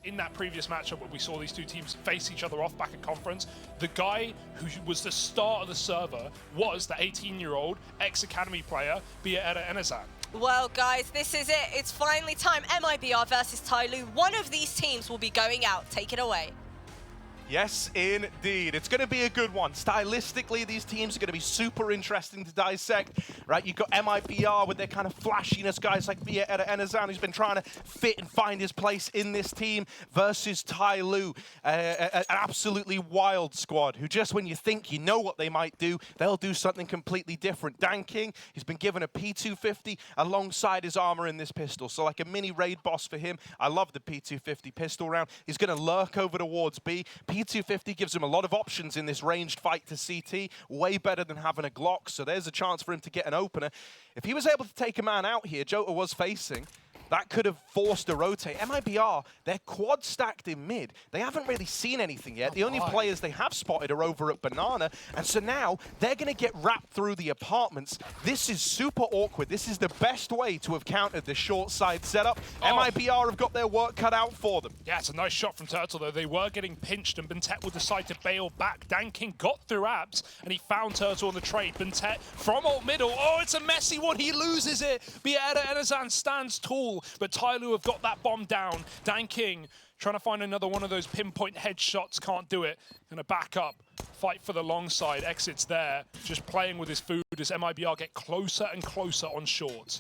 in that previous matchup where we saw these two teams face each other off back at conference, the guy who was the star of the server was the 18-year-old ex-academy player, Bieta Enezan. Well, guys, this is it. It's finally time. MIBR versus TYLOO. One of these teams will be going out. Take it away. Yes, indeed. It's going to be a good one. Stylistically, these teams are going to be super interesting to dissect, right? You've got MIBR with their kind of flashiness, guys like Bieta Enezan, who's been trying to fit and find his place in this team, versus TYLOO, an absolutely wild squad, who just when you think you know what they might do, they'll do something completely different. Dan King, he's been given a P250 alongside his armor in this pistol, so like a mini raid boss for him. I love the P250 pistol round. He's going to lurk over towards B. P250 gives him a lot of options in this ranged fight to CT, way better than having a Glock, so there's a chance for him to get an opener. If he was able to take a man out here, Jota was facing, that could have forced a rotate. MIBR, they're quad stacked in mid. They haven't really seen anything yet. The only players they have spotted are over at Banana, and so now they're going to get wrapped through the apartments. This is super awkward. This is the best way to have countered the short side setup. MIBR have got their work cut out for them. Yeah, it's a nice shot from Turtle, though. They were getting pinched, and Bentet will decide to bail back. Dan King got through abs, and he found Turtle on the trade. Bentet from alt middle. Oh, it's a messy one. He loses it. Bieta Enezan stands tall, but TYLOO have got that bomb down. Dan King trying to find another one of those pinpoint headshots, can't do it. Gonna back up, fight for the long side, exits there, just playing with his food as MIBR get closer and closer on short.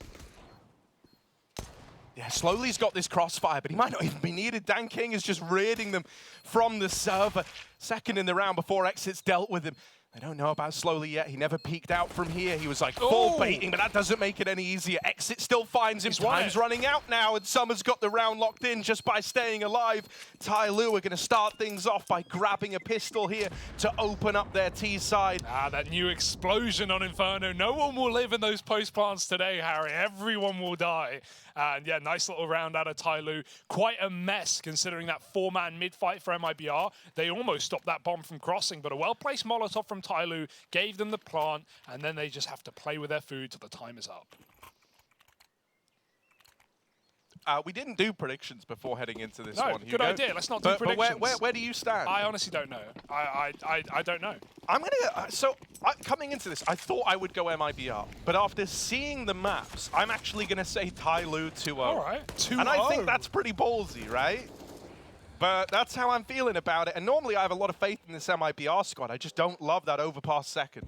Yeah, Slowly's got this crossfire, but he might not even be needed. Dan King is just raiding them from the server. Second in the round before Exit's dealt with him. I don't know about Slowly yet. He never peeked out from here. He was like full baiting, but that doesn't make it any easier. Exit still finds him. Time's running out now, and Summer's got the round locked in just by staying alive. TYLOO are going to start things off by grabbing a pistol here to open up their T side. Ah, that new explosion on Inferno. No one will live in those post plants today, Harry. Everyone will die. And yeah, nice little round out of TYLOO. Quite a mess considering that four-man mid-fight for MIBR. They almost stopped that bomb from crossing, but a well-placed Molotov from TYLOO gave them the plant, and then they just have to play with their food till the time is up. We didn't do predictions before heading into this one, Hugo. Good idea. Let's not do predictions. But where do you stand? I honestly don't know. I don't know. I'm gonna. Coming into this, I thought I would go MIBR, but after seeing the maps, I'm actually gonna say TYLOO 2-0. All right, 2-0. And I think that's pretty ballsy, right? But that's how I'm feeling about it. And normally I have a lot of faith in this MIBR squad. I just don't love that overpass second.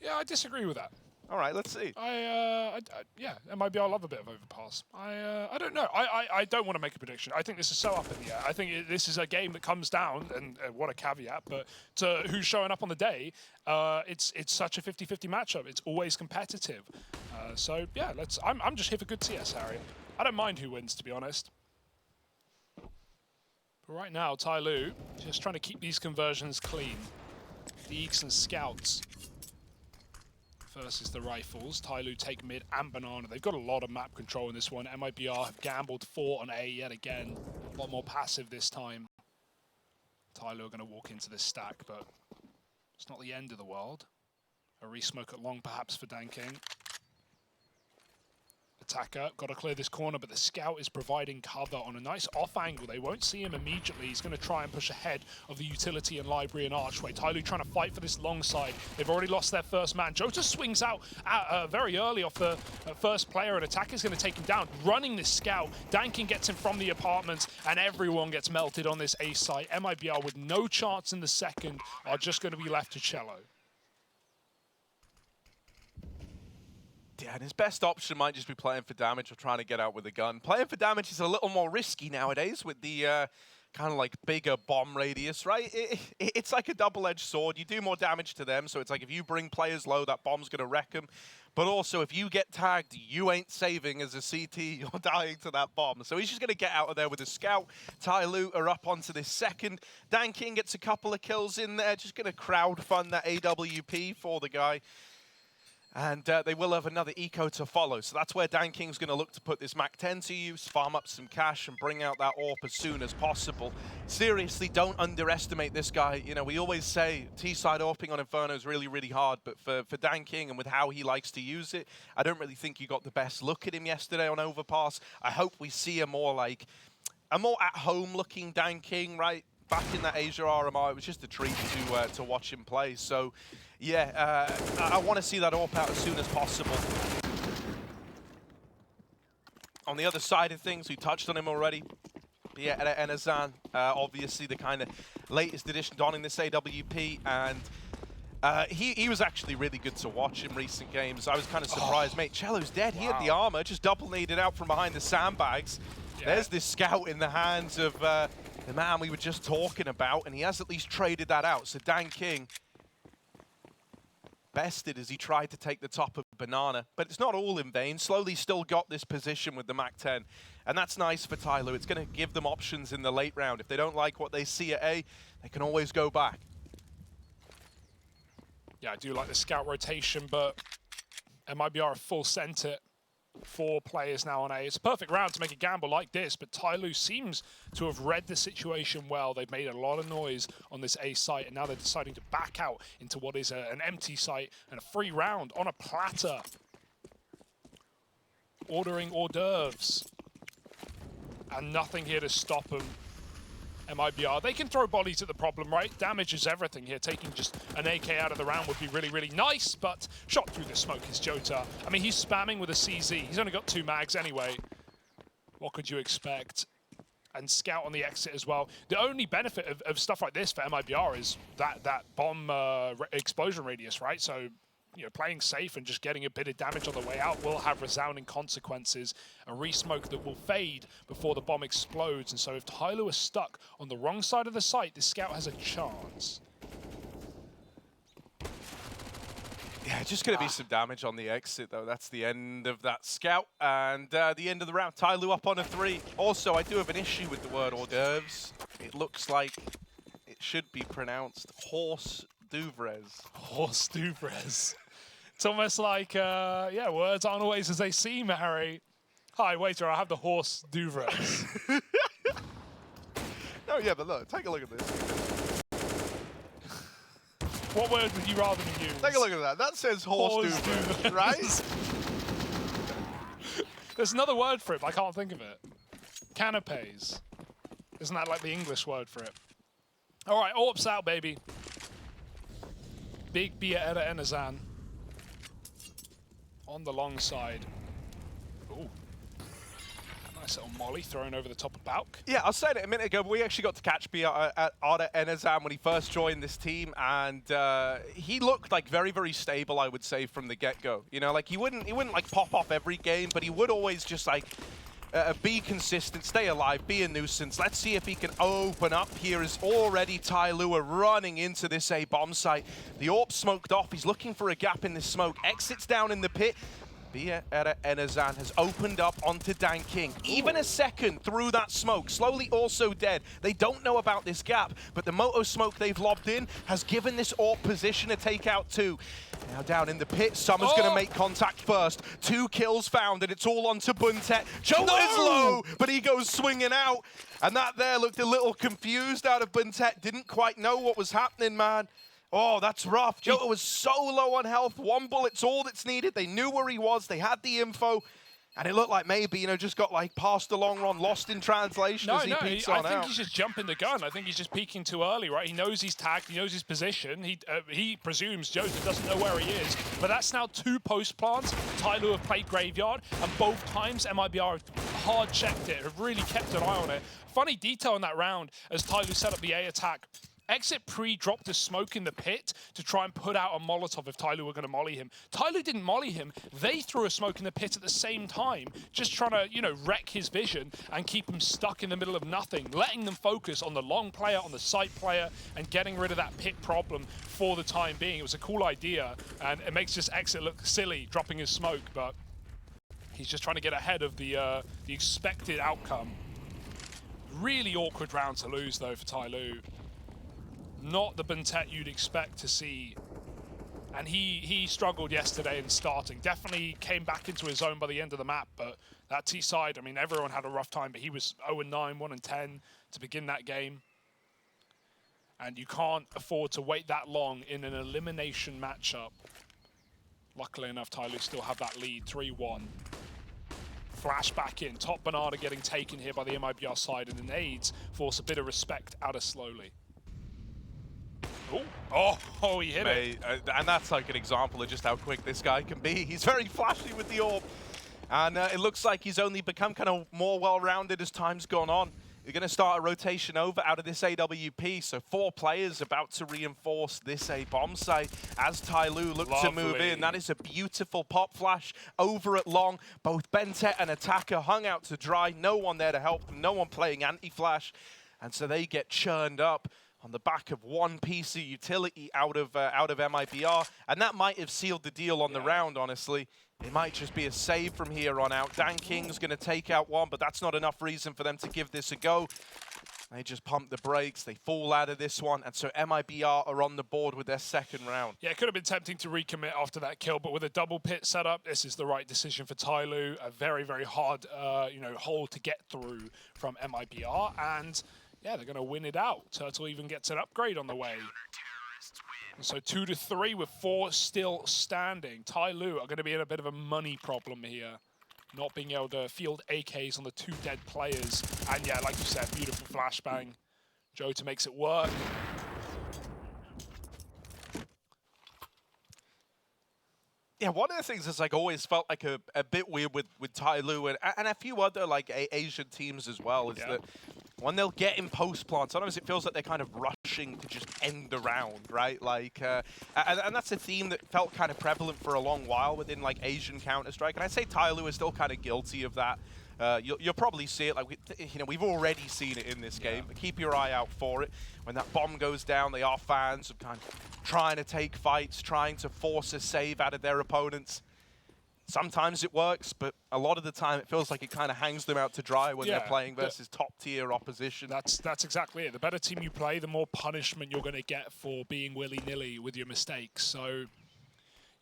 Yeah, I disagree with that. All right, let's see. Yeah, MIBR love a bit of overpass. I don't know. I don't want to make a prediction. I think this is so up in the air. I think this is a game that comes down, and what a caveat, but to who's showing up on the day, it's such a 50-50 matchup. It's always competitive. So yeah, I'm just here for good CS, Harry. I don't mind who wins, to be honest. But right now, TYLOO just trying to keep these conversions clean. The Eeks and Scouts versus the Rifles. TYLOO take mid and Banana. They've got a lot of map control in this one. MIBR have gambled 4 on A yet again. A lot more passive this time. TYLOO are going to walk into this stack, but it's not the end of the world. A re-smoke at long perhaps for Dan King. Attacker, got to clear this corner, but the Scout is providing cover on a nice off angle. They won't see him immediately. He's going to try and push ahead of the utility and library and archway. TYLOO trying to fight for this long side. They've already lost their first man. Jota swings out very early off the first player, and Attacker's going to take him down. Running this Scout, Dan King gets him from the apartments, and everyone gets melted on this A site. MIBR with no chance in the second are just going to be left to cello. Yeah, and his best option might just be playing for damage or trying to get out with a gun. Playing for damage is a little more risky nowadays with the kind of like bigger bomb radius, right? It's like a double-edged sword. You do more damage to them, so it's like if you bring players low, that bomb's going to wreck them. But also, if you get tagged, you ain't saving as a CT. You're dying to that bomb. So he's just going to get out of there with a Scout. TYLOO are up onto this second. Dan King gets a couple of kills in there. Just going to crowd fund that AWP for the guy. And they will have another eco to follow. So that's where DanKing's going to look to put this MAC-10 to use, farm up some cash, and bring out that AWP as soon as possible. Seriously, don't underestimate this guy. You know, we always say T-side AWPing on Inferno is really, really hard. But for DanKing and with how he likes to use it, I don't really think you got the best look at him yesterday on Overpass. I hope we see a more at-home looking DanKing, right? Back in that Asia RMR, it was just a treat to watch him play. So, yeah, I want to see that AWP out as soon as possible. On the other side of things, we touched on him already. Yeah, Enazan, obviously the kind of latest addition donning this AWP, and he was actually really good to watch in recent games. I was kind of surprised. Mate, TYLOO's dead. Wow. He had the armor, just double needed out from behind the sandbags. Yeah. There's this scout in the hands of the man we were just talking about, and he has at least traded that out. So DanKing bested as he tried to take the top of Banana, but it's not all in vain. Slowly still got this position with the MAC-10, and that's nice for TYLOO. It's going to give them options in the late round. If they don't like what they see at A, they can always go back. Yeah, I do like the scout rotation, but MIBR are full sent it. 4 players now on A. It's a perfect round to make a gamble like this, but TYLOO seems to have read the situation well. They've made a lot of noise on this A site, and now they're deciding to back out into what is an empty site and a free round on a platter. Ordering hors d'oeuvres. And nothing here to stop them. MIBR, they can throw bodies at the problem, right? Damage is everything here. Taking just an AK out of the round would be really, really nice, but shot through the smoke is Jota. I mean, he's spamming with a CZ. He's only got 2 mags anyway. What could you expect? And scout on the exit as well. The only benefit of stuff like this for MIBR is that bomb explosion radius, right? So, you know, playing safe and just getting a bit of damage on the way out will have resounding consequences. A re-smoke that will fade before the bomb explodes. And so if TYLOO is stuck on the wrong side of the site, the scout has a chance. Yeah, just going to be some damage on the exit, though. That's the end of that scout. And the end of the round. TYLOO up on a 3. Also, I do have an issue with the word hors d'oeuvres. It looks like it should be pronounced horse d'oeuvres. Horse d'oeuvres. It's almost like, yeah, words aren't always as they seem, Harry. Hi, waiter, I have the horse d'oeuvres. No, yeah, but look, take a look at this. What word would you rather me use? Take a look at that. That says horse d'oeuvres, right? There's another word for it, but I can't think of it. Canapes. Isn't that like the English word for it? All right, AWP's out, baby. Big Bieta Enazan on the long side. Ooh. Nice little molly thrown over the top of Bauk. Yeah, I was saying it a minute ago, but we actually got to catch Bieta Enazan when he first joined this team, and he looked like very, very stable, I would say, from the get-go. You know, like he wouldn't like pop off every game, but he would always just like be consistent, stay alive, be a nuisance. Let's see if he can open up here as already TYLOO are running into this A bomb site. The AWP smoked off. He's looking for a gap in this smoke. Exits down in the pit. Bieta Enazan has opened up onto DanKing. Even a second through that smoke. Slowly also dead. They don't know about this gap, but the moto smoke they've lobbed in has given this AWP position a takeout too. Now down in the pit, Summer's going to make contact first. 2 kills found, and it's all onto Buntet. Jota is low, but he goes swinging out. And that there looked a little confused out of Buntet. Didn't quite know what was happening, man. Oh, that's rough. Jota was so low on health. 1 bullet's all that's needed. They knew where he was. They had the info. And it looked like maybe, you know, just got like passed along, Ron, lost in translation as he peeks on out. I think he's just jumping the gun. I think he's just peeking too early, right? He knows he's tagged, he knows his position. He presumes Jota doesn't know where he is. But that's now 2 post plants. TYLOO have played Graveyard, and both times MIBR have hard checked it, have really kept an eye on it. Funny detail in that round as TYLOO set up the A attack. Exit pre-dropped a smoke in the pit to try and put out a Molotov if TYLOO were going to molly him. TYLOO didn't molly him. They threw a smoke in the pit at the same time, just trying to, you know, wreck his vision and keep him stuck in the middle of nothing, letting them focus on the long player, on the site player, and getting rid of that pit problem for the time being. It was a cool idea, and it makes just Exit look silly, dropping his smoke, but he's just trying to get ahead of the expected outcome. Really awkward round to lose, though, for TYLOO. Not the Buntet you'd expect to see And he struggled yesterday in starting. Definitely came back into his own by the end of the map, but that T side, I mean, everyone had a rough time, but he was 0-9, 1-10 to begin that game. And you can't afford to wait that long in an elimination matchup. Luckily enough, TYLOO still have that lead, 3-1. Flash back in, top banana getting taken here by the MIBR side, and the nades force a bit of respect out of Slowly. Oh, he hit it. And that's like an example of just how quick this guy can be. He's very flashy with the orb. And it looks like he's only become kind of more well-rounded as time's gone on. You're going to start a rotation over out of this AWP. So 4 players about to reinforce this A bomb site as TYLOO look to move in. That is a beautiful pop flash over at long. Both Bentet and Attacker hung out to dry. No one there to help them. No one playing anti-flash. And so they get churned up on the back of one piece of utility out of MIBR, and that might have sealed the deal on the round, honestly. It might just be a save from here on out. Dan King's going to take out one, but that's not enough reason for them to give this a go. They just pump the brakes, they fall out of this one, and so MIBR are on the board with their second round. Yeah, it could have been tempting to recommit after that kill, but with a double pit setup, this is the right decision for TYLOO. A very, very hard hole to get through from MIBR, and yeah, they're going to win it out. Turtle even gets an upgrade on the way. And so 2-3 with 4 still standing. TYLOO are going to be in a bit of a money problem here. Not being able to field AKs on the 2 dead players. And yeah, like you said, beautiful flashbang. Jota makes it work. Yeah, one of the things that's like always felt like a bit weird with TYLOO and a few other like Asian teams as well is that when they'll get in post plant, sometimes it feels like they're kind of rushing to just end the round, right? Like, and that's a theme that felt kind of prevalent for a long while within like Asian Counter-Strike. And I'd say TYLOO is still kind of guilty of that. You'll probably see it, like we've already seen it in this game, but keep your eye out for it. When that bomb goes down, they are fans of kind of trying to take fights, trying to force a save out of their opponents. Sometimes it works, but a lot of the time it feels like it kind of hangs them out to dry when they're playing versus top-tier opposition. That's exactly it. The better team you play, the more punishment you're going to get for being willy-nilly with your mistakes. So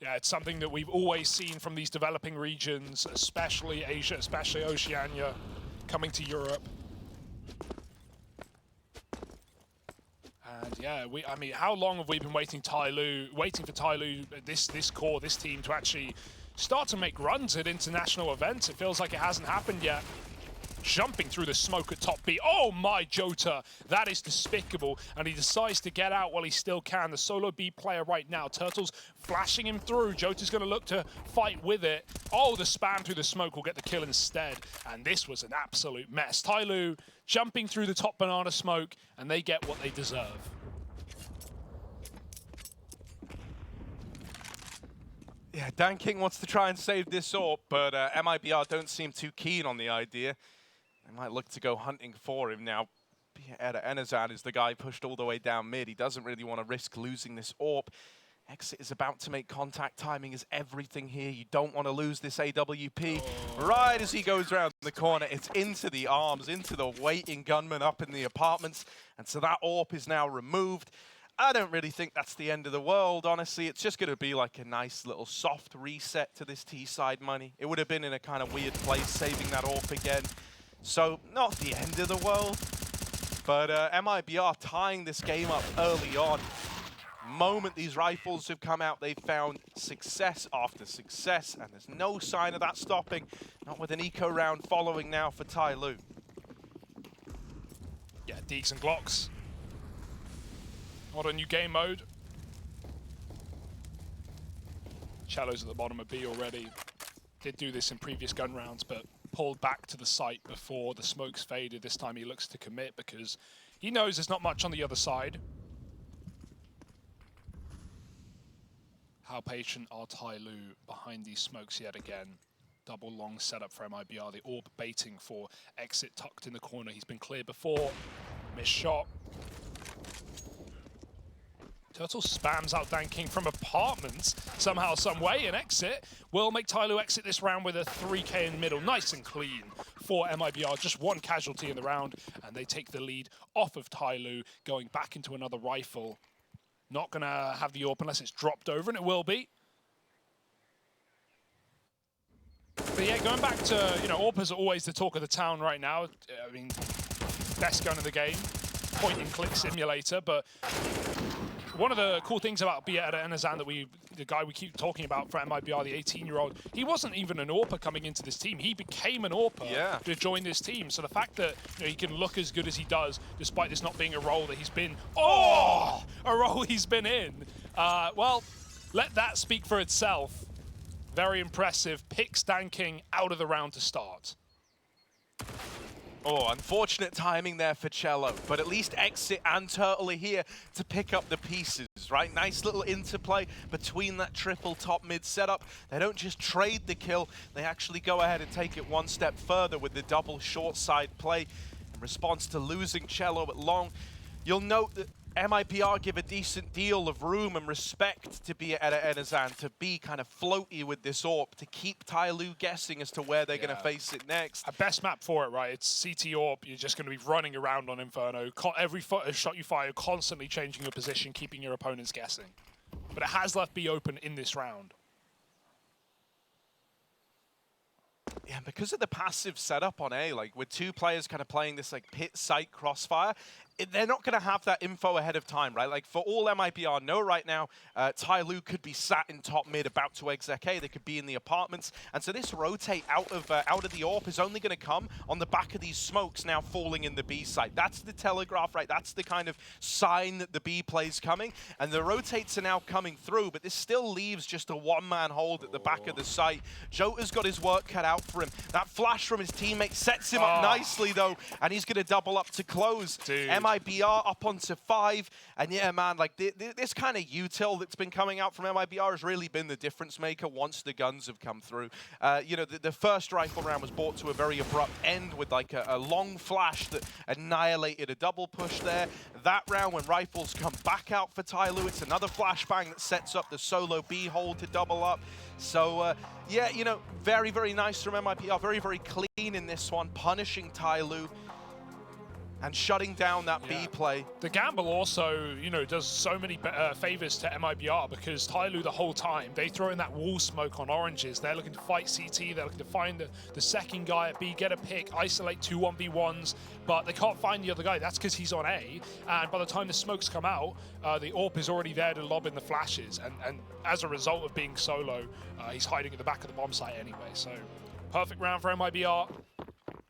yeah, it's something that we've always seen from these developing regions, especially Asia, especially Oceania, coming to Europe. And yeah, I mean, how long have we been waiting for TYLOO, this core, this team, to actually start to make runs at international events? It feels like it hasn't happened yet. Jumping through the smoke at top B. Oh my, Jota, that is despicable. And he decides to get out while he still can. The solo B player right now. Turtle's flashing him through. Jota's going to look to fight with it. Oh, the spam through the smoke will get the kill instead. And this was an absolute mess. TYLOO jumping through the top banana smoke, and they get what they deserve. Yeah, Dan King wants to try and save this orb, but MIBR don't seem too keen on the idea. They might look to go hunting for him now. Enazan is the guy pushed all the way down mid. He doesn't really want to risk losing this orb. Exit is about to make contact. Timing is everything here. You don't want to lose this AWP. Right as he goes around the corner, it's into the arms, into the waiting gunman up in the apartments. And so that orb is now removed. I don't really think that's the end of the world, honestly. It's just going to be like a nice little soft reset to this T-side money. It would have been in a kind of weird place, saving that AWP again. So, not the end of the world, but MIBR tying this game up early on. Moment these rifles have come out, they've found success after success, and there's no sign of that stopping. Not with an eco round following now for TYLOO. Yeah, Deeks and Glocks. What a new game mode. Shallows at the bottom of B already. Did do this in previous gun rounds, but pulled back to the site before the smokes faded. This time he looks to commit because he knows there's not much on the other side. How patient are TYLOO behind these smokes yet again? Double long setup for MIBR. The orb baiting for exit tucked in the corner. He's been clear before. Missed shot. Turtle spams out Dan King from apartments somehow, some way, and exit will make TYLOO exit this round with a 3K in the middle. Nice and clean for MIBR. Just one casualty in the round, and they take the lead off of TYLOO, going back into another rifle. Not going to have the AWP unless it's dropped over, and it will be. But yeah, going back to, you know, AWPers are always the talk of the town right now. I mean, best gun in the game, point and click simulator. But one of the cool things about Bieta Enazan that the guy we keep talking about for MIBR, the 18-year-old, he wasn't even an AWPer coming into this team. He became an AWPer to join this team. So the fact that, you know, he can look as good as he does, despite this not being a role that he's been, a role he's been in. Well, let that speak for itself. Very impressive. Picks Danking out of the round to start. Oh, unfortunate timing there for TYLOO, but at least Exit and Turtle are here to pick up the pieces, right? Nice little interplay between that triple top mid setup. They don't just trade the kill, they actually go ahead and take it one step further with the double short side play. In response to losing TYLOO at long, you'll note that MIBR give a decent deal of room and respect to be at Enazan, to be kind of floaty with this AWP, to keep TYLOO guessing as to where they're going to face it next. A best map for it, right? It's CT AWP. You're just going to be running around on Inferno. Every shot you fire, constantly changing your position, keeping your opponents guessing. But it has left B open in this round. Yeah, because of the passive setup on A, like with two players kind of playing this like pit site crossfire, they're not going to have that info ahead of time, right? Like for all MIBR know right now, TYLOO could be sat in top mid about to exec A. They could be in the apartments. And so this rotate out of the AWP is only going to come on the back of these smokes now falling in the B site. That's the telegraph, right? That's the kind of sign that the B play's coming. And the rotates are now coming through, but this still leaves just a one-man hold at the back of the site. Jota's got his work cut out for him. That flash from his teammate sets him up nicely, though, and he's going to double up to close. Dude. MIBR up onto 5, and yeah, man, like this kind of util that's been coming out from MIBR has really been the difference maker once the guns have come through. You know, the first rifle round was brought to a very abrupt end with like a long flash that annihilated a double push there. That round, when rifles come back out for TYLOO, it's another flashbang that sets up the solo B hold to double up. So, yeah, you know, very, very nice from MIBR, very, very clean in this one, punishing TYLOO and shutting down that B play. The gamble also, you know, does so many favors to MIBR because TYLOO the whole time, they throw in that wall smoke on oranges. They're looking to fight CT, they're looking to find the second guy at B, get a pick, isolate 2 1v1s, but they can't find the other guy. That's because he's on A, and by the time the smokes come out, the AWP is already there to lob in the flashes, and as a result of being solo, he's hiding at the back of the bomb site anyway. So, perfect round for MIBR.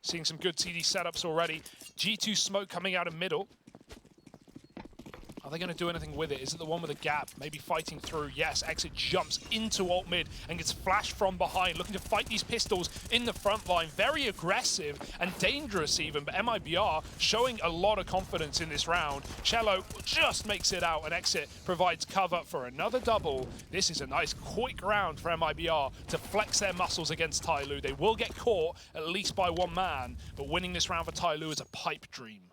Seeing some good TD setups already. G2 smoke coming out of middle. Are they going to do anything with it? Is it the one with a gap? Maybe fighting through. Yes, Exit jumps into alt mid and gets flashed from behind, looking to fight these pistols in the front line. Very aggressive and dangerous even, but MIBR showing a lot of confidence in this round. TYLOO just makes it out, and Exit provides cover for another double. This is a nice quick round for MIBR to flex their muscles against TYLOO. They will get caught at least by one man, but winning this round for TYLOO is a pipe dream.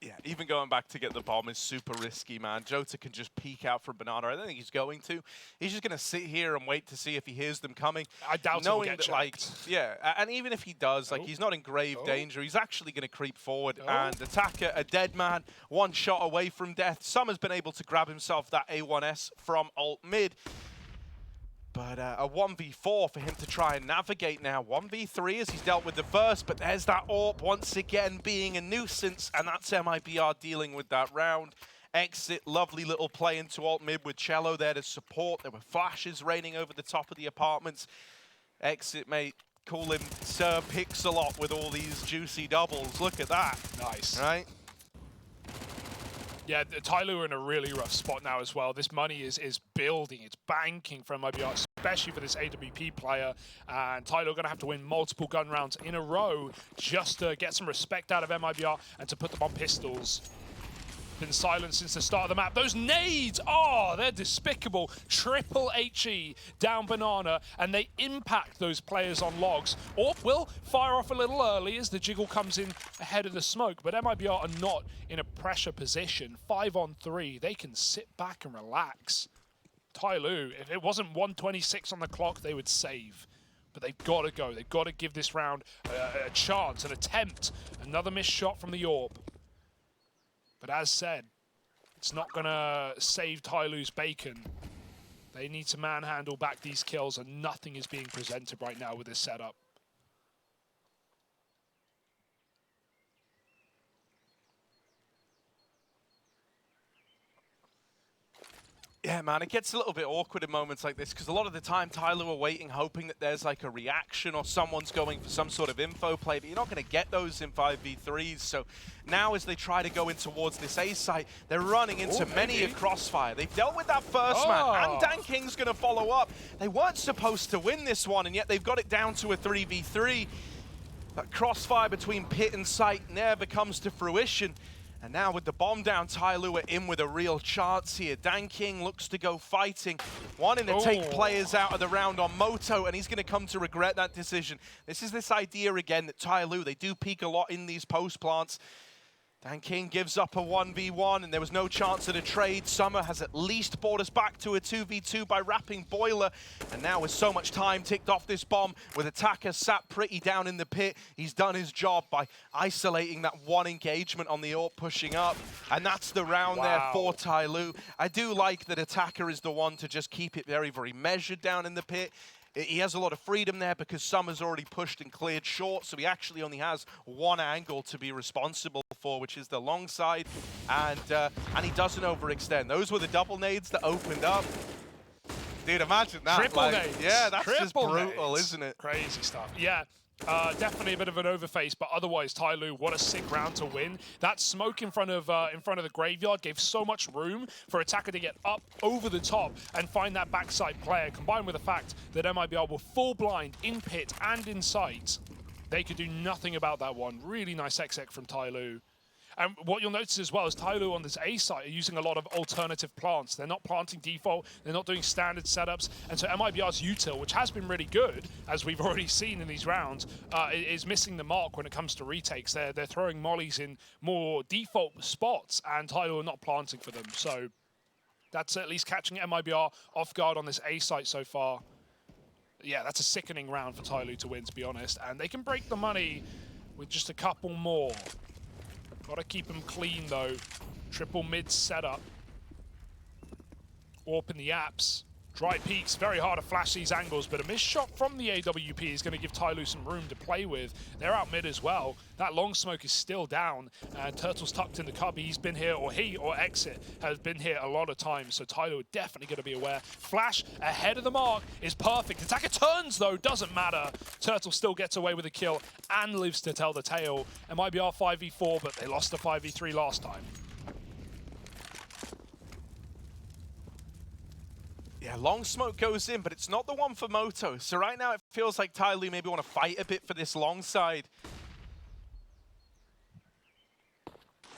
Yeah, even going back to get the bomb is super risky, man. Jota can just peek out from Banana. I don't think he's going to. He's just going to sit here and wait to see if he hears them coming. I doubt knowing he'll get that, like, yeah, and even if he does, like, he's not in grave danger. He's actually going to creep forward and attack a dead man, one shot away from death. Summer's been able to grab himself that A1S from alt mid. But a 1v4 for him to try and navigate now. 1v3 as he's dealt with the first, but there's that AWP once again being a nuisance, and that's MIBR dealing with that round. Exit, lovely little play into alt mid with TYLOO there to support. There were flashes raining over the top of the apartments. Exit, mate, call him Sir Pix-a-Lot with all these juicy doubles. Look at that. Nice. Right? Yeah, TYLOO are in a really rough spot now as well. This money is building, it's banking from MIBR, especially for this AWP player. And TYLOO are going to have to win multiple gun rounds in a row just to get some respect out of MIBR and to put them on pistols. Been silent since the start of the map. Those nades, they're despicable. Triple HE down Banana, and they impact those players on logs. AWP will fire off a little early as the jiggle comes in ahead of the smoke, but MIBR are not in a pressure position. 5 on 3, they can sit back and relax. TYLOO, if it wasn't 126 on the clock, they would save. But they've got to go. They've got to give this round a chance, an attempt. Another missed shot from the AWP. But as said, it's not going to save TYLOO's bacon. They need to manhandle back these kills, and nothing is being presented right now with this setup. Yeah, man, it gets a little bit awkward in moments like this because a lot of the time TYLOO are waiting, hoping that there's like a reaction or someone's going for some sort of info play, but you're not going to get those in 5v3s. So now as they try to go in towards this A site, they're running into many a crossfire. They've dealt with that first man, and Dan King's going to follow up. They weren't supposed to win this one, and yet they've got it down to a 3v3. That crossfire between pit and site never comes to fruition. And now with the bomb down, TYLOO are in with a real chance here. Dan King looks to go fighting, wanting to take players out of the round on Moto, and he's going to come to regret that decision. This is this idea again that TYLOO, they do peak a lot in these post plants. Dan King gives up a 1v1, and there was no chance at a trade. Summer has at least brought us back to a 2v2 by wrapping Boiler. And now with so much time ticked off this bomb, with Attacker sat pretty down in the pit, he's done his job by isolating that one engagement on the AWP pushing up. And that's the round there for TYLOO. I do like that Attacker is the one to just keep it very, very measured down in the pit. He has a lot of freedom there because Summer's already pushed and cleared short, so he actually only has one angle to be responsible for, which is the long side, and he doesn't overextend. Those were the double nades that opened up. Dude, imagine that. Triple nades. Yeah, that's Triple just brutal, nades. Isn't it? Crazy stuff. Yeah. Definitely a bit of an overface, but otherwise, TYLOO, what a sick round to win. That smoke in front of the graveyard gave so much room for Attacker to get up over the top and find that backside player, combined with the fact that MIBR were full blind in pit and in sight. They could do nothing about that one. Really nice exec from TYLOO. And what you'll notice as well is TYLOO on this A site are using a lot of alternative plants. They're not planting default, they're not doing standard setups, and so MIBR's util, which has been really good, as we've already seen in these rounds, is missing the mark when it comes to retakes. They're throwing mollies in more default spots, and TYLOO are not planting for them. So that's at least catching MIBR off guard on this A site so far. Yeah, that's a sickening round for TYLOO to win, to be honest, and they can break the money with just a couple more. Gotta keep them clean though. Triple mid setup. AWP in the apps. Dry peaks, very hard to flash these angles, but a missed shot from the AWP is going to give TYLOO some room to play with. They're out mid as well. That long smoke is still down, and Turtle's tucked in the cubby. He's been here, or he or Exit has been here a lot of times, so TYLOO are definitely going to be aware. Flash ahead of the mark is perfect. Attacker turns though, doesn't matter. Turtle still gets away with a kill and lives to tell the tale. MIBR 5v4, but they lost the 5v3 last time. Yeah, long smoke goes in, but it's not the one for Moto. So right now it feels like TYLOO maybe want to fight a bit for this long side.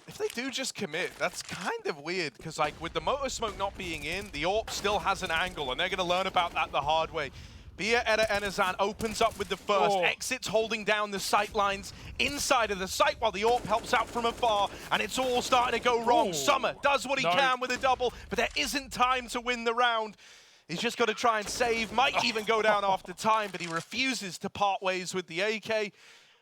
If they do just commit, that's kind of weird, because like with the Moto smoke not being in, the AWP still has an angle, and they're going to learn about that the hard way. Bia Eda Enazan opens up with the first. Exit's holding down the sight lines inside of the site while the AWP helps out from afar, and it's all starting to go wrong. Summer does what he can with a double, but there isn't time to win the round. He's just got to try and save, might even go down after time, but he refuses to part ways with the AK.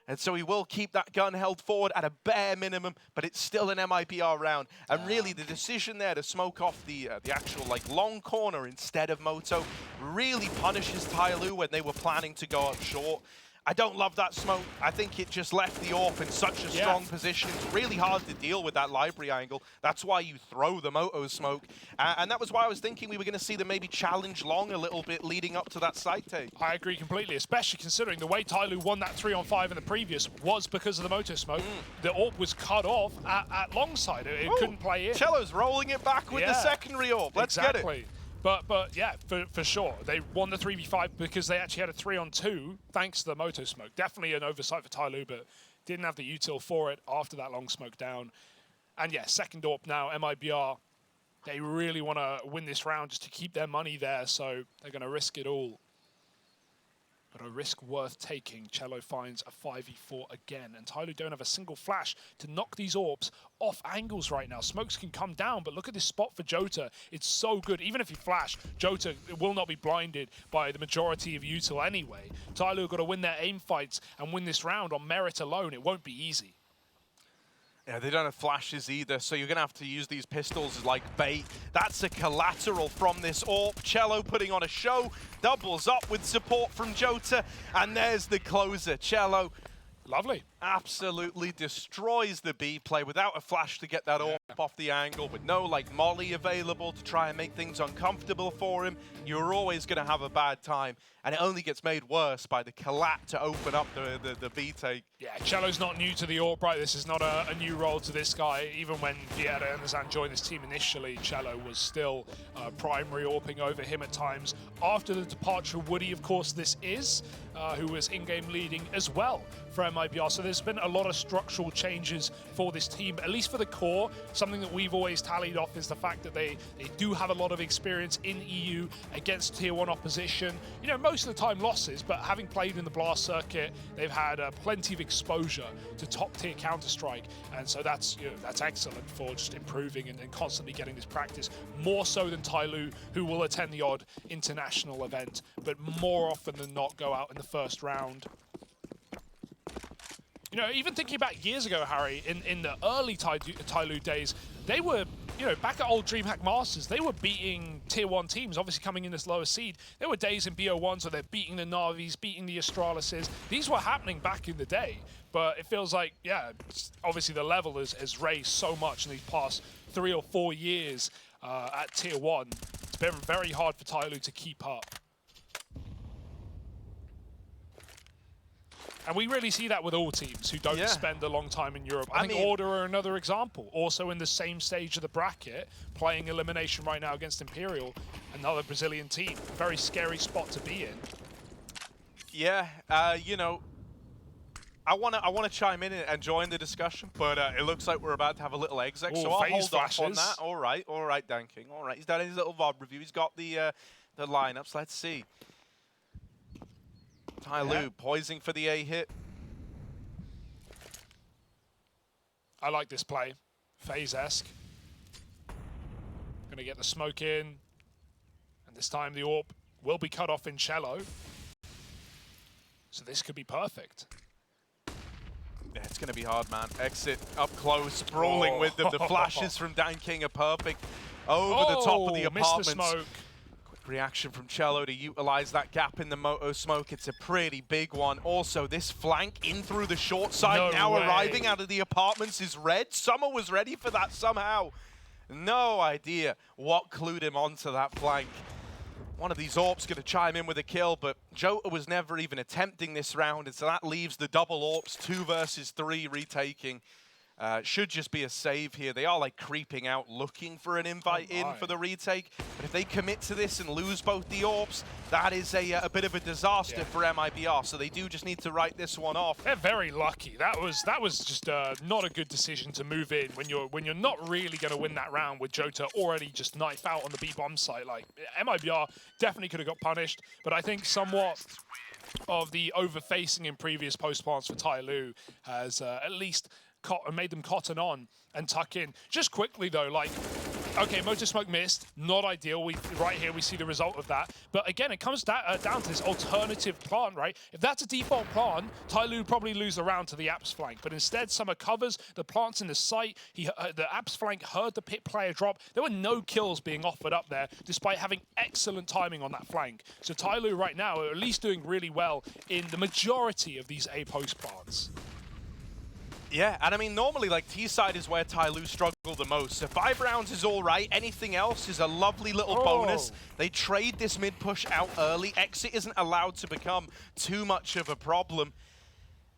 And so he will keep that gun held forward at a bare minimum, but it's still an MIBR round. And really, the decision there to smoke off the actual like long corner instead of Moto really punishes TYLOO when they were planning to go up short. I don't love that smoke. I think it just left the AWP in such a strong position. It's really hard to deal with that library angle. That's why you throw the Moto smoke. And that was why I was thinking we were going to see them maybe challenge long a little bit leading up to that side take. I agree completely, especially considering the way TYLOO won that 3-on-5 in the previous was because of the Moto smoke. The AWP was cut off at long side. It couldn't play in. Cello's rolling it back with the secondary AWP. Let's get it. But yeah, for sure. They won the 3v5 because they actually had a 3-on-2 thanks to the Moto smoke. Definitely an oversight for TYLOO, but didn't have the util for it after that long smoke down. And yeah, second AWP now, MIBR. They really want to win this round just to keep their money there, so they're going to risk it all. but a risk worth taking. TYLOO finds a 5v4 again, and TYLOO don't have a single flash to knock these AWPs off angles right now. Smokes can come down, but look at this spot for Jota. It's so good. Even if you flash, Jota will not be blinded by the majority of util anyway. TYLOO have got to win their aim fights and win this round on merit alone. It won't be easy. Yeah, they don't have flashes either, so you're going to have to use these pistols like bait. That's a collateral from this AWP. TYLOO putting on a show, doubles up with support from Jota, and there's the closer. TYLOO Lovely. absolutely destroys the B play without a flash to get that AWP off the angle, with no like molly available to try and make things uncomfortable for him. You're always going to have a bad time, and it only gets made worse by the collat to open up the B take. Yeah, TYLOO's not new to the AWP, right? This is not a new role to this guy. Even when Vieira and Zan joined this team initially, TYLOO was still primary AWPing over him at times. After the departure of Woody, of course, this is, who was in-game leading as well for MIBR. So there's been a lot of structural changes for this team, at least for the core. Something that we've always tallied off is the fact that they do have a lot of experience in EU against Tier 1 opposition. You know, most of the time losses, but having played in the Blast circuit, they've had plenty of exposure to top-tier Counter-Strike, and so that's, you know, that's excellent for just improving and constantly getting this practice, more so than TYLOO, who will attend the odd international event, but more often than not go out in the first round. You know, even thinking back years ago, Harry, in the early TYLOO days, they were, you know, back at old DreamHack Masters, they were beating Tier 1 teams, obviously coming in this lower seed. There were days in BO1s where they're beating the Navis, beating the Astralises. These were happening back in the day, but it feels like, yeah, obviously the level has raised so much in these past 3 or 4 years at Tier 1. It's been very hard for TYLOO to keep up. And we really see that with all teams who don't spend a long time in Europe. I think Order are another example. Also in the same stage of the bracket, playing elimination right now against Imperial, another Brazilian team. Very scary spot to be in. Yeah, you know, I wanna chime in and join the discussion, but it looks like we're about to have a little exec, so I'll hold off on that. All right, Danking. All right, he's done his little VOD review. He's got the lineups. Let's see. TYLOO poising for the A hit. I like this play. FaZe-esque. Gonna get the smoke in. And this time the AWP will be cut off in TYLOO. So this could be perfect. Yeah, it's gonna be hard, man. Exit up close, sprawling with them. The flashes from Danking are perfect. Over the top of the apartments. Missed the smoke. Reaction from TYLOO to utilize that gap in the Moto smoke. It's a pretty big one. Also, this flank in through the short side, arriving out of the apartments is red. Summer was ready for that somehow. No idea what clued him onto that flank. One of these AWPs going to chime in with a kill, but Jota was never even attempting this round, and so that leaves the double AWPs, 2 versus 3 retaking. Should just be a save here. They are like creeping out, looking for an invite in for the retake. But if they commit to this and lose both the AWPs, that is a bit of a disaster for MIBR. So they do just need to write this one off. They're very lucky. That was just not a good decision to move in when you're not really going to win that round with Jota already just knife out on the B bomb site. Like MIBR definitely could have got punished, but I think somewhat of the overfacing in previous post plants for TYLOO has at least made them cotton on and tuck in. Just quickly though, like, okay, Motor Smoke missed, not ideal. Right here we see the result of that. But again, it comes down to this alternative plant, right? If that's a default plant, TYLOO probably lose the round to the Apps flank. But instead, Summer covers the plants in the site. The Apps flank heard the pit player drop. There were no kills being offered up there, despite having excellent timing on that flank. So TYLOO right now are at least doing really well in the majority of these A post plants. Yeah, and I mean, normally, like, T-side is where TYLOO struggle the most. So 5 rounds is all right. Anything else is a lovely little bonus. They trade this mid-push out early. Exit isn't allowed to become too much of a problem.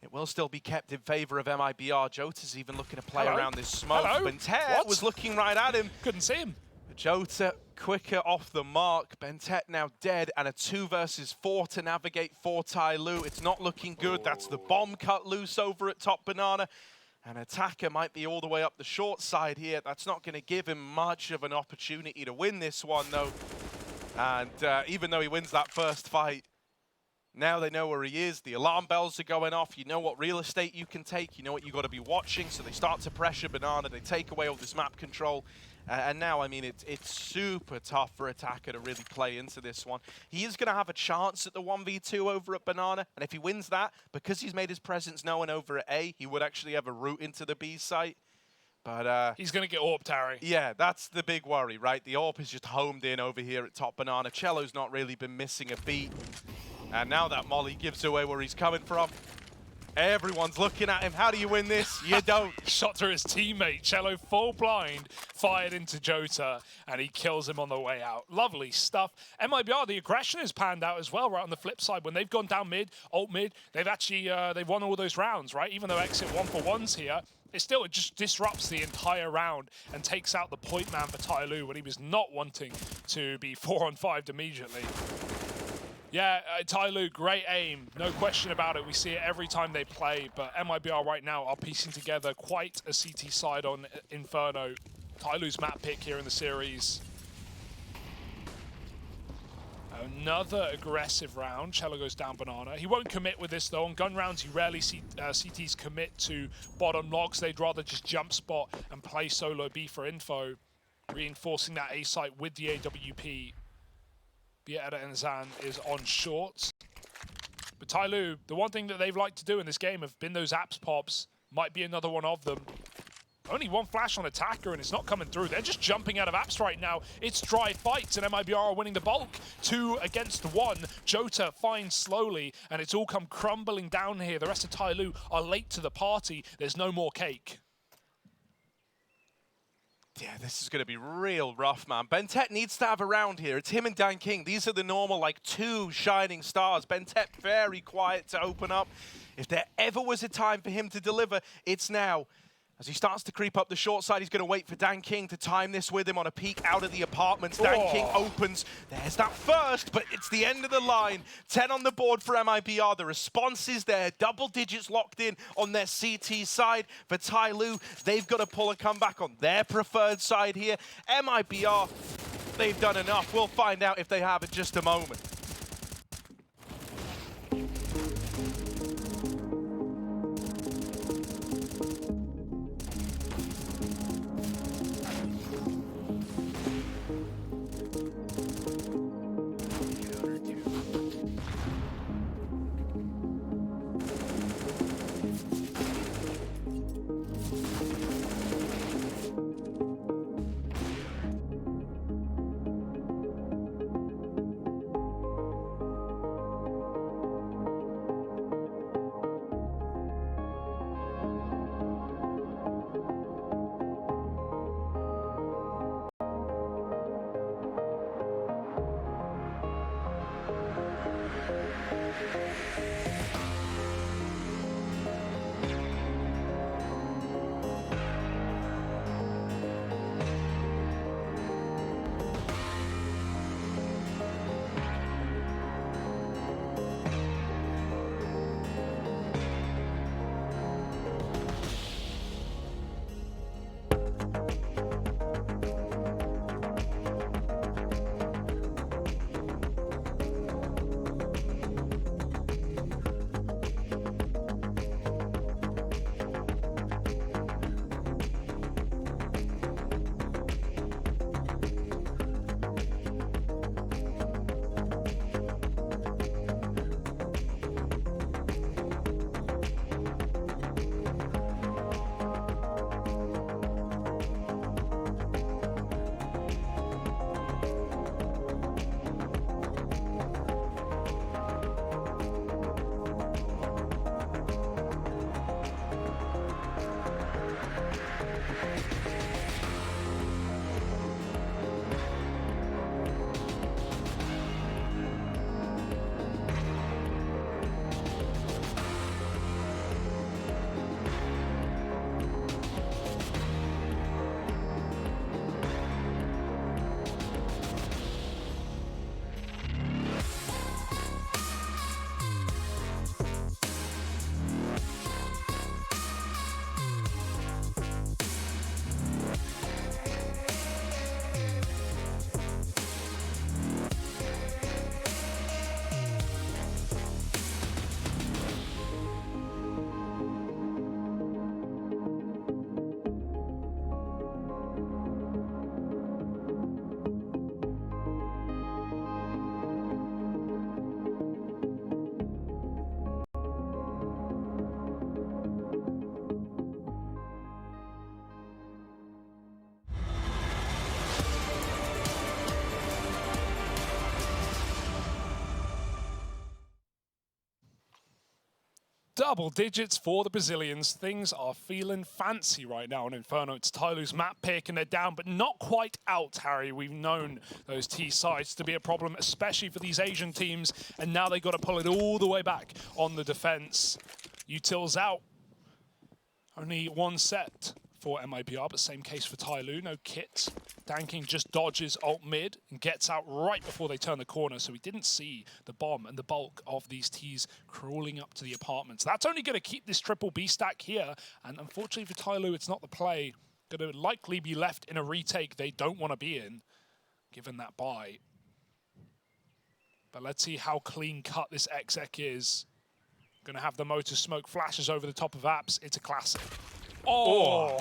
It will still be kept in favor of MIBR. Jota's even looking to play around this smoke. Bentet was looking right at him. Couldn't see him. Jota quicker off the mark. Bentet now dead, and a 2 versus 4 to navigate for TYLOO. It's not looking good. That's the bomb cut loose over at top banana. An attacker might be all the way up the short side here. That's not going to give him much of an opportunity to win this one, though. And even though he wins that first fight, Now they know where he is. The alarm bells are going off. You know what real estate you can take. You know what you got to be watching. So they start to pressure Banana. They take away all this map control. And now, I mean, it's super tough for Attacker to really play into this one. He is going to have a chance at the 1v2 over at Banana. And if he wins that, because he's made his presence known over at A, he would actually have a route into the B site. But he's going to get AWP, Harry. Yeah, that's the big worry, right? The AWP is just homed in over here at top Banana. Cello's not really been missing a beat. And now that Molly gives away where he's coming from. Everyone's looking at him. How do you win this? You don't. Shot through his teammate. Cello full blind, fired into Jota, and he kills him on the way out. Lovely stuff. MIBR, the aggression has panned out as well, right on the flip side. When they've gone down mid, ult mid, they've actually they've won all those rounds, right? Even though exit 1-for-1's here, it just disrupts the entire round and takes out the point man for TYLOO when he was not wanting to be 4-on-5'd immediately. Yeah, TYLOO, great aim, no question about it. We see it every time they play, but MIBR right now are piecing together quite a CT side on Inferno. TYLOO's map pick here in the series. Another aggressive round. Cello goes down Banana. He won't commit with this, though. On gun rounds, you rarely see CTs commit to bottom logs. They'd rather just jump spot and play solo B for info, reinforcing that A site with the AWP. Bieta and Zan is on short. But TYLOO, the one thing that they've liked to do in this game have been those apps pops. Might be another one of them. Only one flash on Attacker and it's not coming through. They're just jumping out of apps right now. It's dry fights and MIBR are winning the bulk. 2 against 1. Jota finds slowly and it's all come crumbling down here. The rest of TYLOO are late to the party. There's no more cake. Yeah, this is going to be real rough, man. Bentet needs to have a round here. It's him and Dan King. These are the normal, like, 2 shining stars. Bentet very quiet to open up. If there ever was a time for him to deliver, it's now. As he starts to creep up the short side, he's going to wait for Dan King to time this with him on a peek out of the apartments. Dan King opens. There's that first, but it's the end of the line. 10 on the board for MIBR. The response is there. Double digits locked in on their CT side. For TYLOO, they've got to pull a comeback on their preferred side here. MIBR, they've done enough. We'll find out if they have in just a moment. Double digits for the Brazilians. Things are feeling fancy right now on Inferno. It's TYLOO's map pick and they're down, but not quite out, Harry. We've known those T sides to be a problem, especially for these Asian teams, and now they've got to pull it all the way back on the defense. Util's out. Only one set for MIBR, but same case for TYLOO. No kit. Danking just dodges alt mid and gets out right before they turn the corner, so we didn't see the bomb and the bulk of these Ts crawling up to the apartments. That's only going to keep this triple B stack here, and unfortunately for TYLOO, it's not the play. Going to likely be left in a retake they don't want to be in, given that buy. But let's see how clean cut this exec is. Going to have the motor smoke flashes over the top of apps. It's a classic. Oh!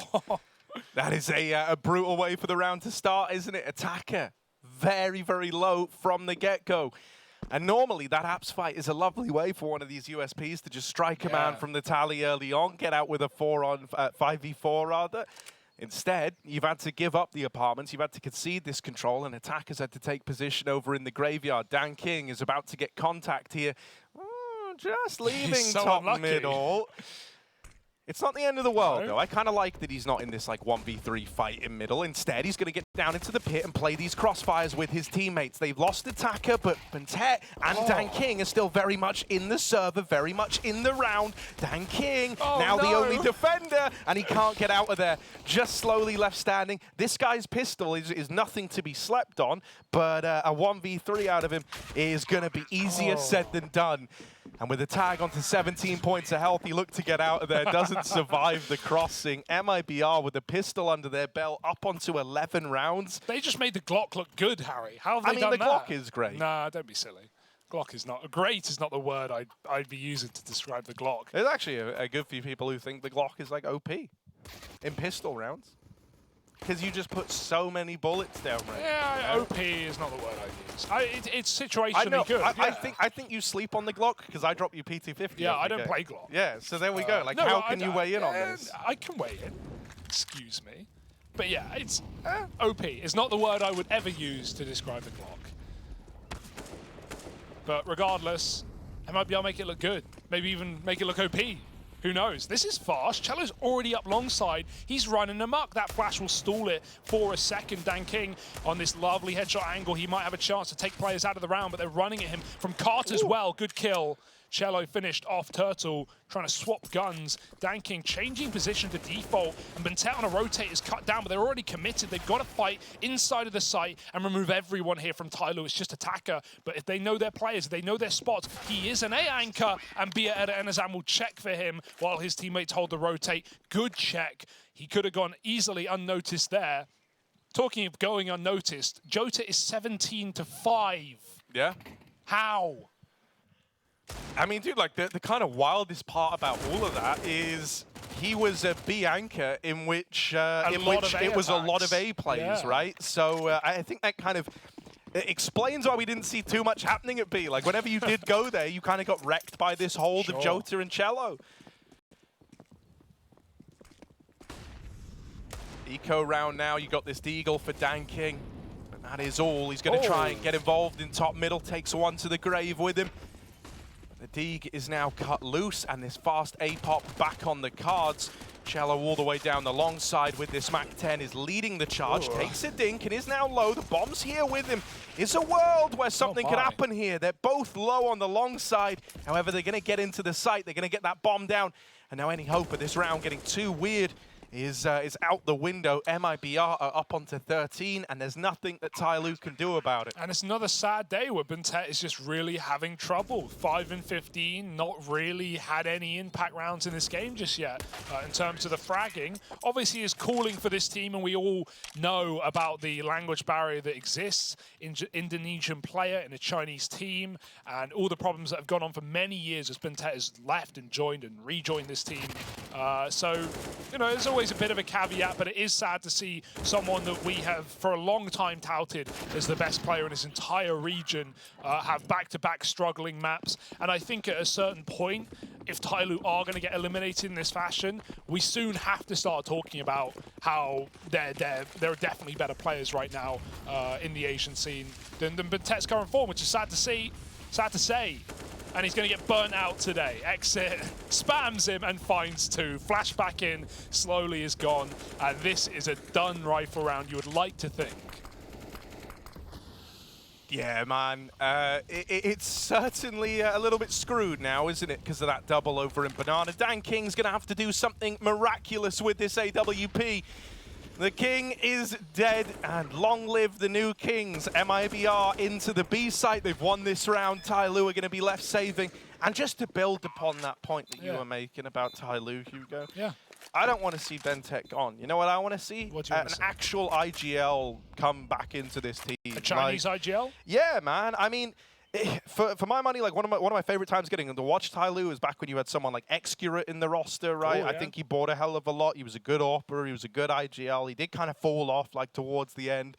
That is a brutal way for the round to start, isn't it? Attacker, very, very low from the get-go. And normally that apps fight is a lovely way for one of these USPs to just strike a man from the tally early on, get out with a 5v4 rather. Instead, you've had to give up the apartments, you've had to concede this control, and attackers had to take position over in the graveyard. Dan King is about to get contact here. Just leaving so top unlucky. middle. It's not the end of the world, though. I kind of like that he's not in this like 1v3 fight in middle. Instead, he's going to get down into the pit and play these crossfires with his teammates. They've lost attacker, but Bentet and Dan King are still very much in the server, very much in the round. Dan King, now the only defender, and he can't get out of there. Just slowly left standing. This guy's pistol is nothing to be slept on, but a 1v3 out of him is going to be easier said than done. And with a tag onto 17 points of health, he looked to get out of there, doesn't survive the crossing. MIBR with a pistol under their belt, up onto 11 rounds. They just made the Glock look good, Harry. How have they done that? The Glock is great. Nah, don't be silly. Glock is not. Great is not the word I'd be using to describe the Glock. There's actually a good few people who think the Glock is like OP in pistol rounds. Because you just put so many bullets down, right? Yeah, OP is not the word I use. It's situationally good. I think you sleep on the Glock because I drop you P250. Yeah, I don't play Glock. Yeah, so there we go. Like, how can you weigh in on this? I can weigh in. Excuse me. But yeah, it's OP. It's not the word I would ever use to describe the Glock. But regardless, MIBR make it look good. Maybe even make it look OP. Who knows? This is fast. Cello's already up long side. He's running amok. That flash will stall it for a second. Dan King on this lovely headshot angle. He might have a chance to take players out of the round, but they're running at him from Cart as well. Good kill. Cello finished off Turtle, trying to swap guns. Dan King changing position to default, and Bentet on a rotate is cut down, but they're already committed. They've got to fight inside of the site and remove everyone here from TYLOO. It's just attacker, but if they know their players, if they know their spots, he is an A anchor, and Bia Enazam will check for him while his teammates hold the rotate. Good check. He could have gone easily unnoticed there. Talking of going unnoticed, Jota is 17-5. Yeah. How? I mean, dude, like the kind of wildest part about all of that is he was a B anchor in which it was a lot of A plays, right? So I think that kind of explains why we didn't see too much happening at B. Like whenever you did go there, you kind of got wrecked by this hold of Jota and Cello. Eco round now, you got this Deagle for Dan King. But that is all. He's going to try and get involved in top middle, takes one to the grave with him. The Deag is now cut loose, and this fast A-pop back on the cards. Cello all the way down the long side with this MAC-10 is leading the charge, takes a dink, and is now low. The bomb's here with him. It's a world where something could happen here. They're both low on the long side. However, they're going to get into the site. They're going to get that bomb down. And now any hope of this round getting too weird is out the window. MIBR are up onto 13, and there's nothing that TYLOO can do about it. And it's another sad day where Bentet is just really having trouble. 5-15, not really had any impact rounds in this game just yet in terms of the fragging. Obviously, is calling for this team, and we all know about the language barrier that exists in Indonesian player in a Chinese team, and all the problems that have gone on for many years as Bentet has left and joined and rejoined this team. So, you know, there's always a bit of a caveat, but it is sad to see someone that we have for a long time touted as the best player in this entire region have back-to-back struggling maps. And I think at a certain point, if TYLOO are going to get eliminated in this fashion, we soon have to start talking about how they're definitely better players right now in the Asian scene than Bentet's current form, which is sad to see. Sad to say. and he's going to get burnt out today. Exit, spams him and finds 2. Flashback in, slowly is gone, and this is a done rifle round, you would like to think. Yeah, man. It's certainly a little bit screwed now, isn't it? Because of that double over in Banana. Dan King's going to have to do something miraculous with this AWP. The King is dead, and long live the new Kings. MIBR into the B site. They've won this round. TYLOO are going to be left saving. And just to build upon that point that you were making about TYLOO, Hugo. Yeah. I don't want to see Bentek gone. You know what I want to see? What do you want to see? An actual IGL come back into this team. A Chinese IGL? Yeah, man. I mean, for my money, like one of my favorite times getting to watch TYLOO is back when you had someone like Excurate in the roster, right? Oh, yeah. I think he bought a hell of a lot. He was a good AWPer. He was a good IGL. He did kind of fall off like towards the end,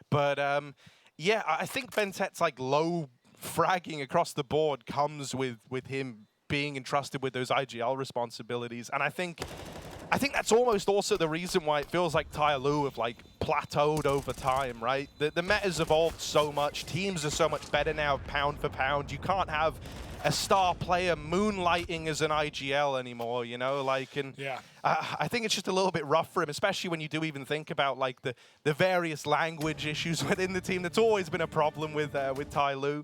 but yeah, I think Bentek's like low fragging across the board comes with him being entrusted with those IGL responsibilities, and I think that's almost also the reason why it feels like TYLOO have like plateaued over time, right? The meta's evolved so much. Teams are so much better now, pound for pound. You can't have a star player moonlighting as an IGL anymore, you know? Like, and yeah. I think it's just a little bit rough for him, especially when you do even think about like the various language issues within the team. That's always been a problem with TYLOO.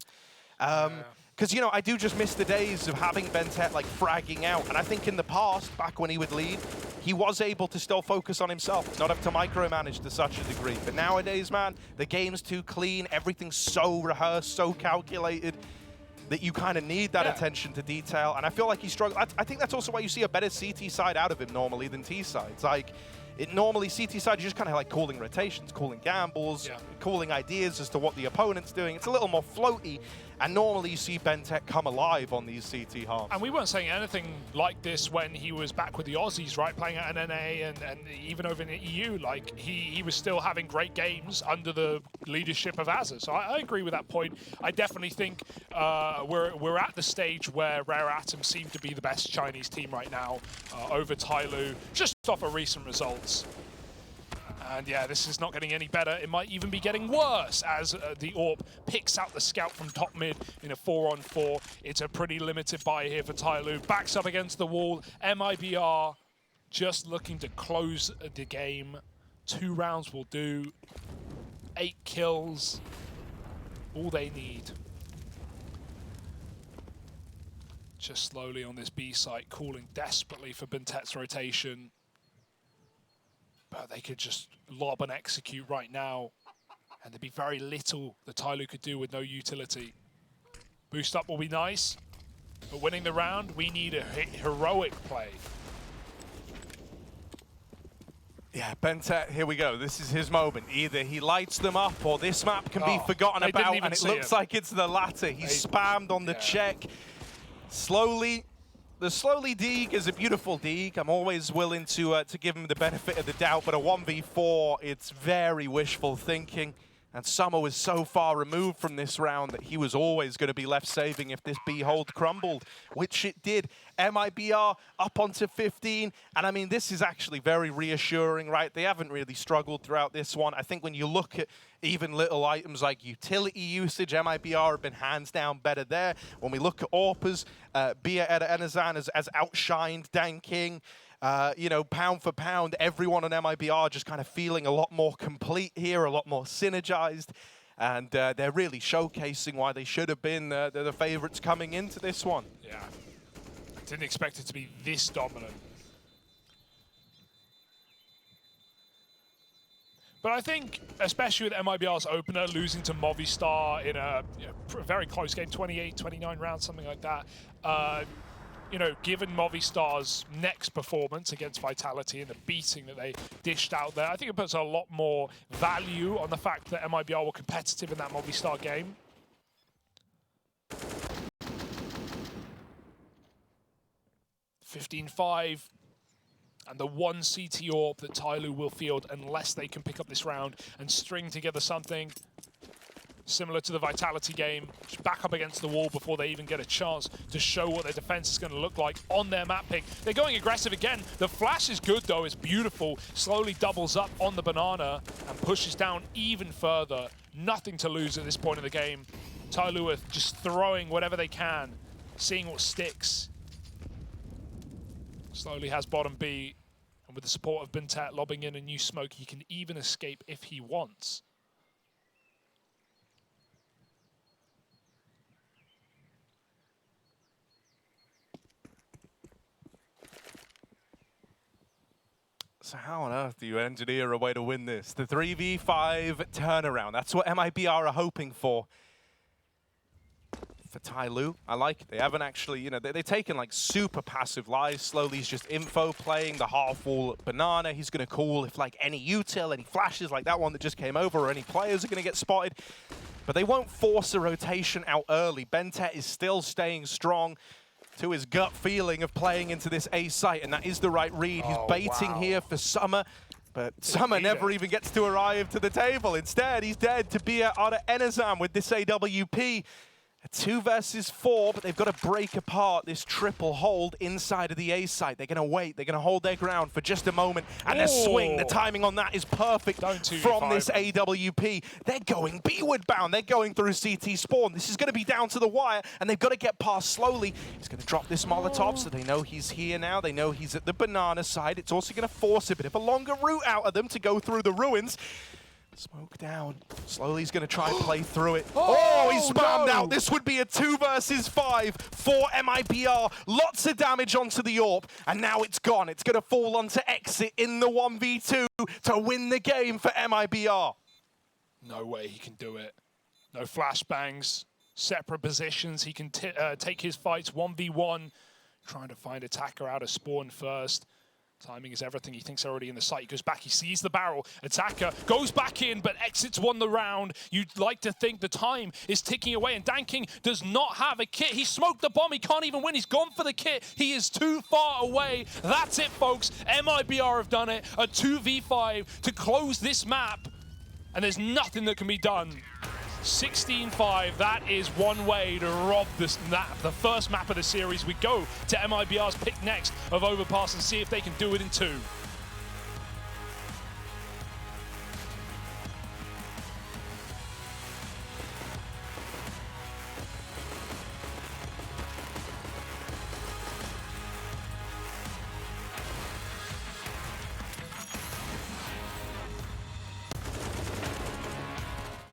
Because, you know, I do just miss the days of having Bentek, like, fragging out. And I think in the past, back when he would lead, he was able to still focus on himself, not have to micromanage to such a degree. But nowadays, man, the game's too clean. Everything's so rehearsed, so calculated that you kind of need that attention to detail. And I feel like he struggles. I think that's also why you see a better CT side out of him normally than T side. It's like, normally CT side, you're just kind of like calling rotations, calling gambles, calling ideas as to what the opponent's doing. It's a little more floaty, and normally you see Bentek come alive on these CT halves. And we weren't saying anything like this when he was back with the Aussies, right? Playing at an NA and even over in the EU. Like, he was still having great games under the leadership of Azza. So I agree with that point. I definitely think we're at the stage where Rare Atom seem to be the best Chinese team right now over TYLOO, just off of recent results. And yeah, this is not getting any better. It might even be getting worse as the AWP picks out the scout from top mid in a 4-on-4. It's a pretty limited buy here for TYLOO. Backs up against the wall. MIBR just looking to close the game. 2 rounds will do. 8 kills. All they need. Just slowly on this B site, calling desperately for Bentek's rotation. But they could just lob and execute right now, and there'd be very little that TYLOO could do with no utility. Boost up will be nice, but winning the round, we need a heroic play. Yeah, Bentek, here we go. This is his moment. Either he lights them up or this map can be forgotten about, and it looks like it's the latter. He spammed on the check. Slowly. The slowly Deeg is a beautiful Deeg. I'm always willing to give him the benefit of the doubt, but a 1v4, it's very wishful thinking. And Summer was so far removed from this round that he was always going to be left saving if this B hold crumbled, which it did. MIBR up onto 15, and I mean, this is actually very reassuring, right? They haven't really struggled throughout this one. I think when you look at even little items like utility usage, MIBR have been hands down better there. When we look at AWPers, Bia Enazan has outshined Dan King. You know, pound for pound, everyone on MIBR just kind of feeling a lot more complete here, a lot more synergized. And they're really showcasing why they should have been the favorites coming into this one. Yeah, I didn't expect it to be this dominant. But I think, especially with MIBR's opener, losing to Movistar in a very close game, 28, 29 rounds, something like that, you know, given Movistar's next performance against Vitality and the beating that they dished out there, I think it puts a lot more value on the fact that MIBR were competitive in that Movistar game. (15-5), and the one CT AWP that TYLOO will field unless they can pick up this round and string together something similar to the Vitality game, just back up against the wall before they even get a chance to show what their defense is going to look like on their map pick. They're going aggressive again. The flash is good though, it's beautiful. Slowly doubles up on the banana and pushes down even further. Nothing to lose at this point in the game. TYLOO are just throwing whatever they can. seeing what sticks. Slowly has bottom B, and with the support of Bintet lobbing in a new smoke, he can even escape if he wants. So how on earth do you engineer a way to win this? The 3v5 turnaround, that's what MIBR are hoping for. For TYLOO, I like it. They haven't actually, you know, they've taken like super passive lies. Slowly he's just info playing the half wall banana. He's going to call if like any util, any flashes like that one that just came over, or any players are going to get spotted. But they won't force a rotation out early. Bintet is still staying strong to his gut feeling of playing into this A site, and that is the right read. He's baiting here for Summer, but Summer never even gets to arrive to the table. Instead, he's dead to be out of Enazam with this AWP. A 2 versus 4, but they've got to break apart this triple hold inside of the A site. They're going to wait. They're going to hold their ground for just a moment. And their swing, the timing on that is perfect from this AWP. They're going B-ward bound. They're going through CT spawn. This is going to be down to the wire, and they've got to get past slowly. He's going to drop this Molotov, so they know he's here now. They know he's at the banana side. It's also going to force a bit of a longer route out of them to go through the ruins. Smoke down. Slowly he's going to try and play through it. Oh, he's spammed out. This would be a 2 versus 5 for MIBR. Lots of damage onto the AWP, and now it's gone. It's going to fall onto Exit in the 1v2 to win the game for MIBR. No way he can do it. No flashbangs, separate positions. He can take his fights 1v1, trying to find attacker out of spawn first. Timing is everything. He thinks they're already in the site. He goes back. He sees the barrel. Attacker goes back in, but Exit's won the round. You'd like to think the time is ticking away, and DanKing does not have a kit. He smoked the bomb. He can't even win. He's gone for the kit. He is too far away. That's it, folks. MIBR have done it. A 2v5 to close this map, and there's nothing that can be done. 16-5, that is one way to rob this map, the first map of the series. We go to MIBR's pick next of Overpass and see if they can do it in 2.